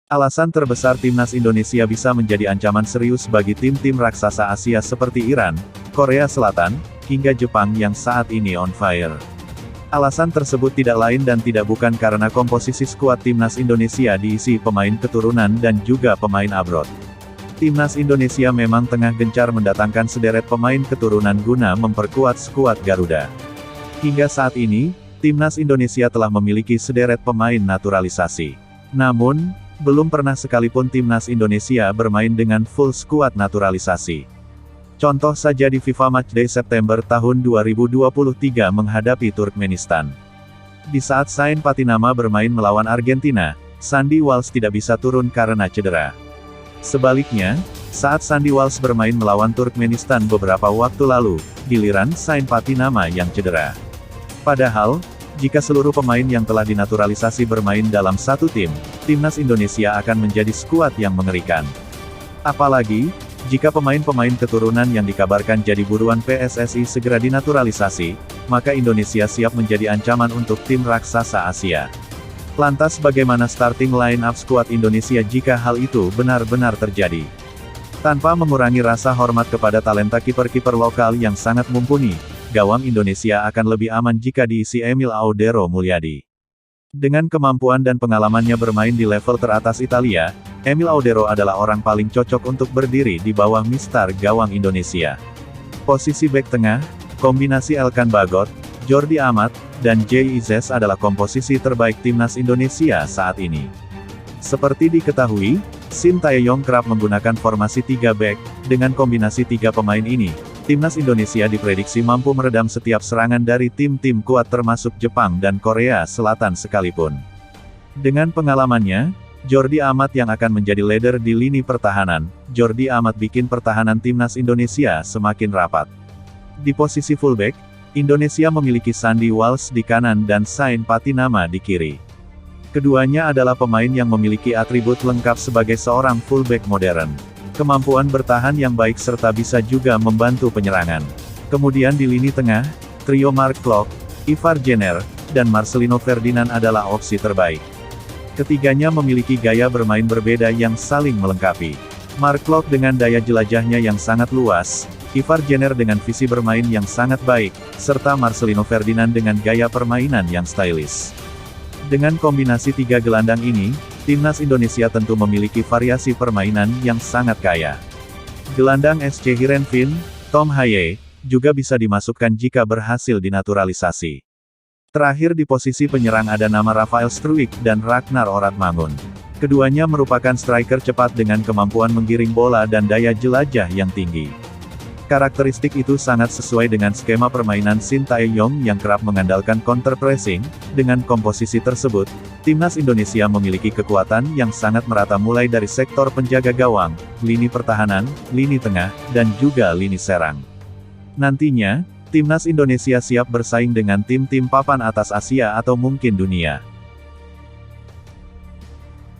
Alasan terbesar timnas Indonesia bisa menjadi ancaman serius bagi tim-tim raksasa Asia seperti Iran, Korea Selatan, hingga Jepang yang saat ini on fire. Alasan tersebut tidak lain dan tidak bukan karena komposisi skuad timnas Indonesia diisi pemain keturunan dan juga pemain abroad. Timnas Indonesia memang tengah gencar mendatangkan sederet pemain keturunan guna memperkuat skuad Garuda. Hingga saat ini, timnas Indonesia telah memiliki sederet pemain naturalisasi. Namun, belum pernah sekalipun timnas Indonesia bermain dengan full skuad naturalisasi. Contoh saja di FIFA Matchday September tahun 2023 menghadapi Turkmenistan. Di saat Sain Patinama bermain melawan Argentina, Sandy Walsh tidak bisa turun karena cedera. Sebaliknya, saat Sandy Walsh bermain melawan Turkmenistan beberapa waktu lalu, giliran Sain Patinama yang cedera. Padahal, jika seluruh pemain yang telah dinaturalisasi bermain dalam satu tim, timnas Indonesia akan menjadi skuad yang mengerikan. Apalagi, jika pemain-pemain keturunan yang dikabarkan jadi buruan PSSI segera dinaturalisasi, maka Indonesia siap menjadi ancaman untuk tim raksasa Asia. Lantas bagaimana starting line-up skuad Indonesia jika hal itu benar-benar terjadi? Tanpa mengurangi rasa hormat kepada talenta kiper-kiper lokal yang sangat mumpuni, gawang Indonesia akan lebih aman jika diisi Emil Audero Mulyadi. Dengan kemampuan dan pengalamannya bermain di level teratas Italia, Emil Audero adalah orang paling cocok untuk berdiri di bawah mistar gawang Indonesia. Posisi bek tengah, kombinasi Elkan Bagot, Jordi Amat, dan Jay Izzes adalah komposisi terbaik timnas Indonesia saat ini. Seperti diketahui, Shin Tae-yong kerap menggunakan formasi 3 bek, dengan kombinasi 3 pemain ini, timnas Indonesia diprediksi mampu meredam setiap serangan dari tim-tim kuat termasuk Jepang dan Korea Selatan sekalipun. Dengan pengalamannya, Jordi Amat yang akan menjadi leader di lini pertahanan, Jordi Amat bikin pertahanan timnas Indonesia semakin rapat. Di posisi fullback, Indonesia memiliki Sandy Walsh di kanan dan Sain Patinama di kiri. Keduanya adalah pemain yang memiliki atribut lengkap sebagai seorang fullback modern. Kemampuan bertahan yang baik serta bisa juga membantu penyerangan. Kemudian di lini tengah, trio Mark Klok, Ivar Jenner, dan Marcelino Ferdinand adalah opsi terbaik. Ketiganya memiliki gaya bermain berbeda yang saling melengkapi. Mark Klok dengan daya jelajahnya yang sangat luas, Ivar Jenner dengan visi bermain yang sangat baik, serta Marcelino Ferdinand dengan gaya permainan yang stylish. Dengan kombinasi 3 gelandang ini, timnas Indonesia tentu memiliki variasi permainan yang sangat kaya. Gelandang SC Heerenveen, Tom Haye, juga bisa dimasukkan jika berhasil dinaturalisasi. Terakhir di posisi penyerang ada nama Rafael Struijk dan Ragnar Oratmangun. Keduanya merupakan striker cepat dengan kemampuan menggiring bola dan daya jelajah yang tinggi. Karakteristik itu sangat sesuai dengan skema permainan Shin Tae-yong yang kerap mengandalkan counter pressing. Dengan komposisi tersebut, timnas Indonesia memiliki kekuatan yang sangat merata mulai dari sektor penjaga gawang, lini pertahanan, lini tengah, dan juga lini serang. Nantinya, timnas Indonesia siap bersaing dengan tim-tim papan atas Asia atau mungkin dunia.